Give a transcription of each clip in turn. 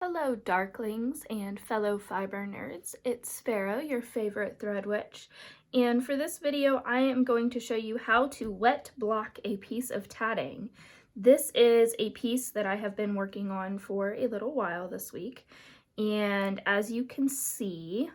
Hello, Darklings and fellow fiber nerds. It's Sparrow, your favorite thread witch, and for this video I am going to show you how to wet block a piece of tatting. This is a piece that I have been working on for a little while this week, and as you can see,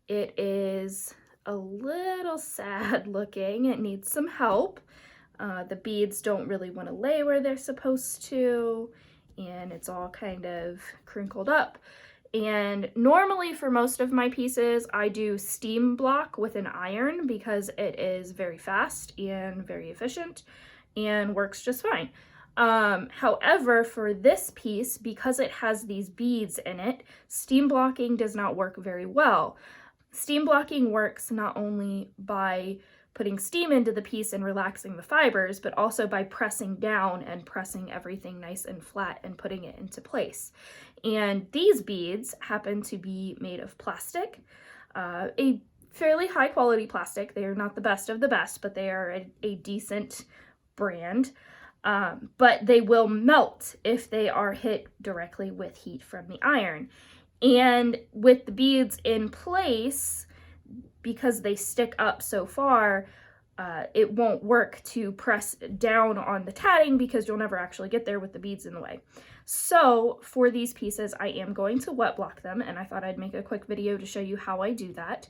it is a little sad looking. It needs some help. The beads don't really want to lay where they're supposed to, and it's all kind of crinkled up. And normally for most of my pieces, I do steam block with an iron because it is very fast and very efficient and works just fine. However, for this piece, because it has these beads in it, steam blocking does not work very well. Steam blocking works not only by putting steam into the piece and relaxing the fibers, but also by pressing down and pressing everything nice and flat and putting it into place. And these beads happen to be made of plastic, a fairly high quality plastic. They are not the best of the best, but they are a decent brand. But they will melt if they are hit directly with heat from the iron. And with the beads in place, because they stick up so far, it won't work to press down on the tatting because you'll never actually get there with the beads in the way. So for these pieces, I am going to wet block them, and I thought I'd make a quick video to show you how I do that.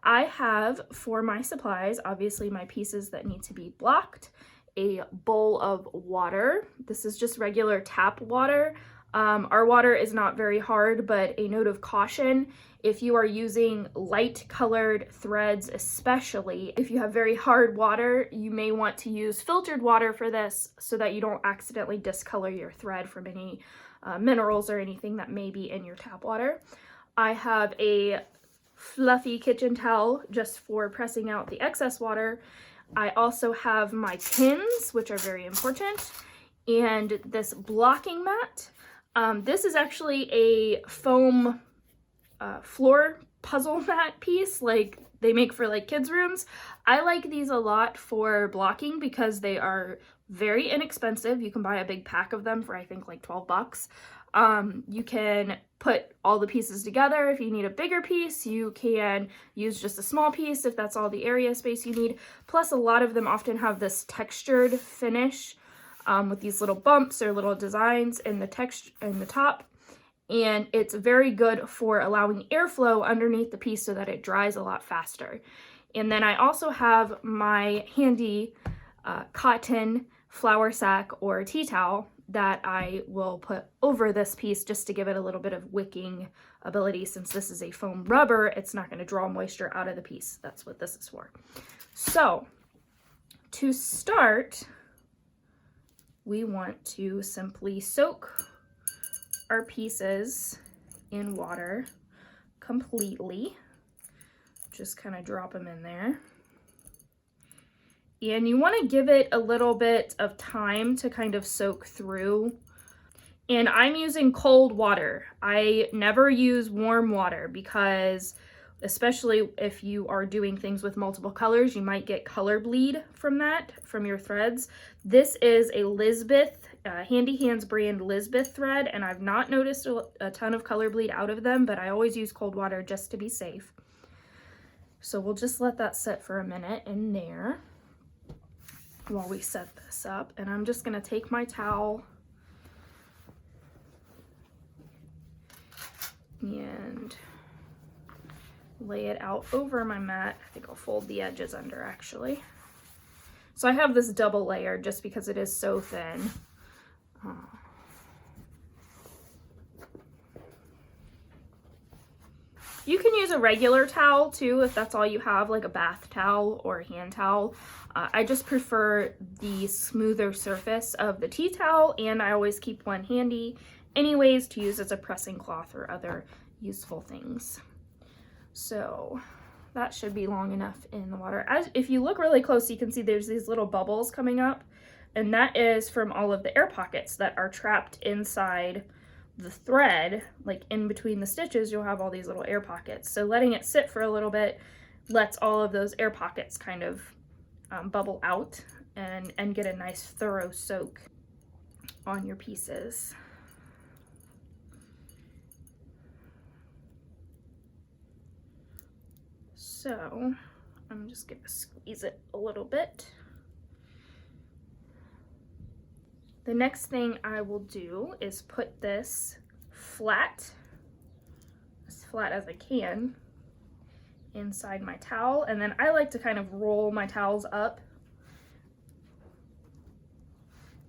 I have, for my supplies, obviously my pieces that need to be blocked, a bowl of water. This is just regular tap water. Our water is not very hard, but a note of caution, if you are using light colored threads, especially if you have very hard water, you may want to use filtered water for this so that you don't accidentally discolor your thread from any minerals or anything that may be in your tap water. I have a fluffy kitchen towel just for pressing out the excess water. I also have my pins, which are very important, and this blocking mat. This is actually a foam floor puzzle mat piece like they make for like kids' rooms. I like these a lot for blocking because they are very inexpensive. You can buy a big pack of them for I think like 12 bucks. You can put all the pieces together. If you need a bigger piece, you can use just a small piece if that's all the area space you need. Plus, a lot of them often have this textured finish with these little bumps or little designs in the text in the top. And it's very good for allowing airflow underneath the piece so that it dries a lot faster. And then I also have my handy cotton flour sack or tea towel that I will put over this piece just to give it a little bit of wicking ability. Since this is a foam rubber, it's not going to draw moisture out of the piece. That's what this is for. So to start, we want to simply soak our pieces in water completely. Just kind of drop them in there. And you want to give it a little bit of time to kind of soak through. And I'm using cold water. I never use warm water because, especially if you are doing things with multiple colors, you might get color bleed from that, from your threads. This is a Lisbeth, Handy Hands brand Lisbeth thread, and I've not noticed a ton of color bleed out of them, but I always use cold water just to be safe. So we'll just let that sit for a minute in there while we set this up. And I'm just gonna take my towel and lay it out over my mat. I think I'll fold the edges under actually. So I have this double layer just because it is so thin. You can use a regular towel too if that's all you have, like a bath towel or a hand towel. I just prefer the smoother surface of the tea towel, and I always keep one handy anyways to use as a pressing cloth or other useful things. So that should be long enough in the water. If you look really close, you can see there's these little bubbles coming up, and that is from all of the air pockets that are trapped inside the thread. Like in between the stitches, you'll have all these little air pockets. So letting it sit for a little bit lets all of those air pockets kind of bubble out and get a nice thorough soak on your pieces. So I'm just gonna squeeze it a little bit. The next thing I will do is put this flat, as flat as I can, inside my towel, and then I like to kind of roll my towels up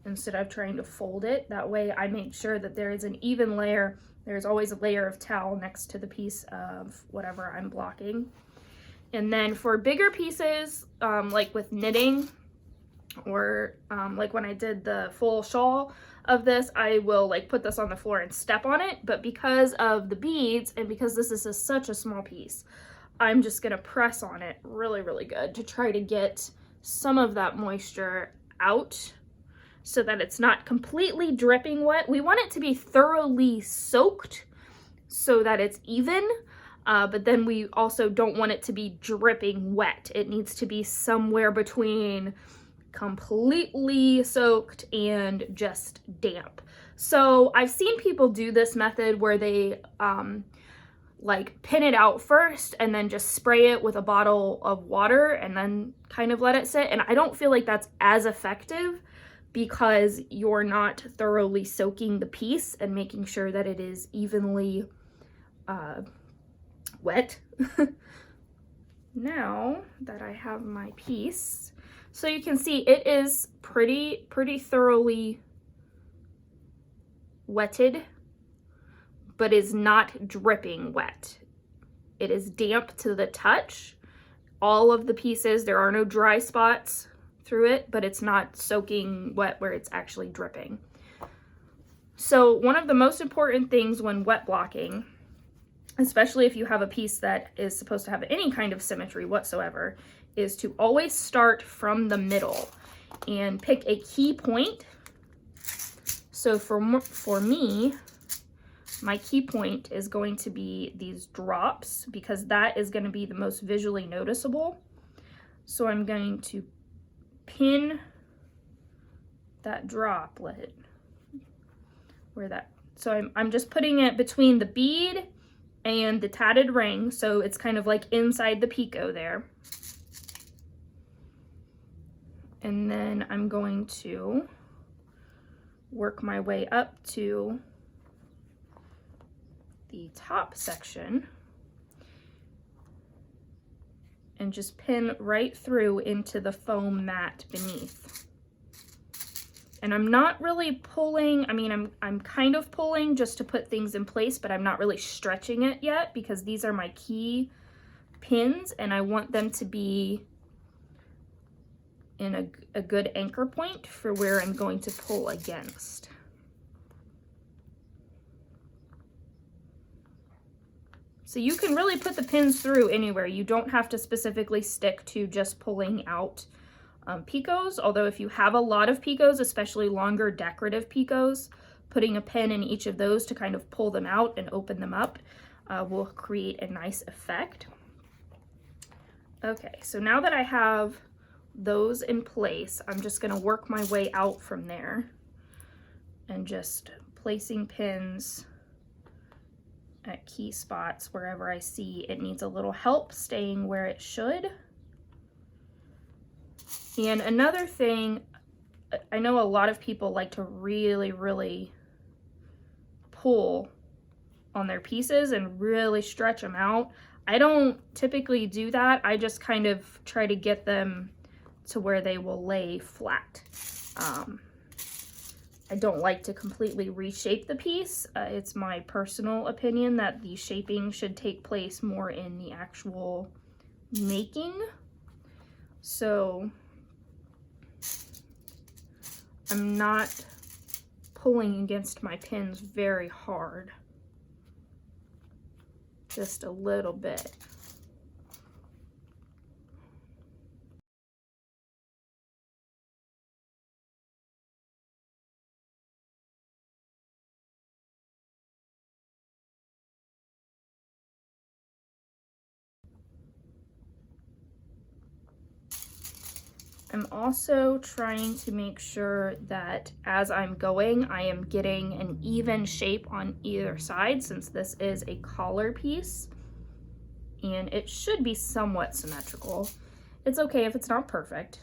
instead of trying to fold it. That way I make sure that there is an even layer. There's always a layer of towel next to the piece of whatever I'm blocking. And then for bigger pieces, like with knitting, or like when I did the full shawl of this, I will like put this on the floor and step on it. But because of the beads and because this is such a small piece, I'm just gonna press on it really, really good to try to get some of that moisture out so that it's not completely dripping wet. We want it to be thoroughly soaked so that it's even, but then we also don't want it to be dripping wet. It needs to be somewhere between completely soaked and just damp. So I've seen people do this method where they like pin it out first and then just spray it with a bottle of water and then kind of let it sit. And I don't feel like that's as effective because you're not thoroughly soaking the piece and making sure that it is evenly wet. Now that I have my piece, so you can see it is pretty thoroughly wetted, but is not dripping wet. It is damp to the touch. All of the pieces, there are no dry spots through it, but it's not soaking wet where it's actually dripping. So one of the most important things when wet blocking, especially if you have a piece that is supposed to have any kind of symmetry whatsoever, is to always start from the middle and pick a key point. So for me, my key point is going to be these drops because that is going to be the most visually noticeable. So I'm going to pin that droplet where that, so I'm just putting it between the bead and the tatted ring, so it's kind of like inside the picot there. And then I'm going to work my way up to the top section and just pin right through into the foam mat beneath. And I'm not really pulling, I mean, I'm kind of pulling just to put things in place, but I'm not really stretching it yet because these are my key pins and I want them to be in a good anchor point for where I'm going to pull against. So you can really put the pins through anywhere. You don't have to specifically stick to just pulling out picots, although if you have a lot of picots, especially longer decorative picots, putting a pin in each of those to kind of pull them out and open them up will create a nice effect. Okay, so now that I have those in place, I'm just going to work my way out from there and just placing pins at key spots wherever I see it needs a little help staying where it should. And another thing, I know a lot of people like to really pull on their pieces and really stretch them out. I don't typically do that. I just kind of try to get them to where they will lay flat. I don't like to completely reshape the piece. It's my personal opinion that the shaping should take place more in the actual making. So I'm not pulling against my pins very hard, just a little bit. I'm also trying to make sure that as I'm going, I am getting an even shape on either side since this is a collar piece. and it should be somewhat symmetrical. It's okay if it's not perfect.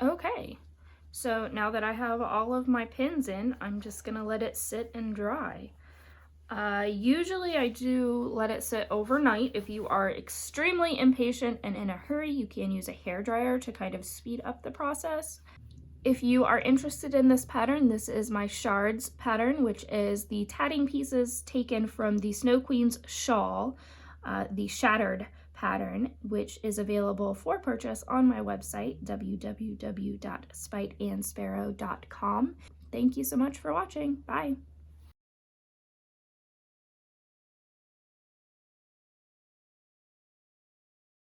Okay, so now that I have all of my pins in, I'm just gonna let it sit and dry. Usually I do let it sit overnight. If you are extremely impatient and in a hurry, you can use a hairdryer to kind of speed up the process. If you are interested in this pattern, this is my shards pattern, which is the tatting pieces taken from the Snow Queen's shawl, the shattered pattern, which is available for purchase on my website, www.spiteandsparrow.com. Thank you so much for watching. Bye.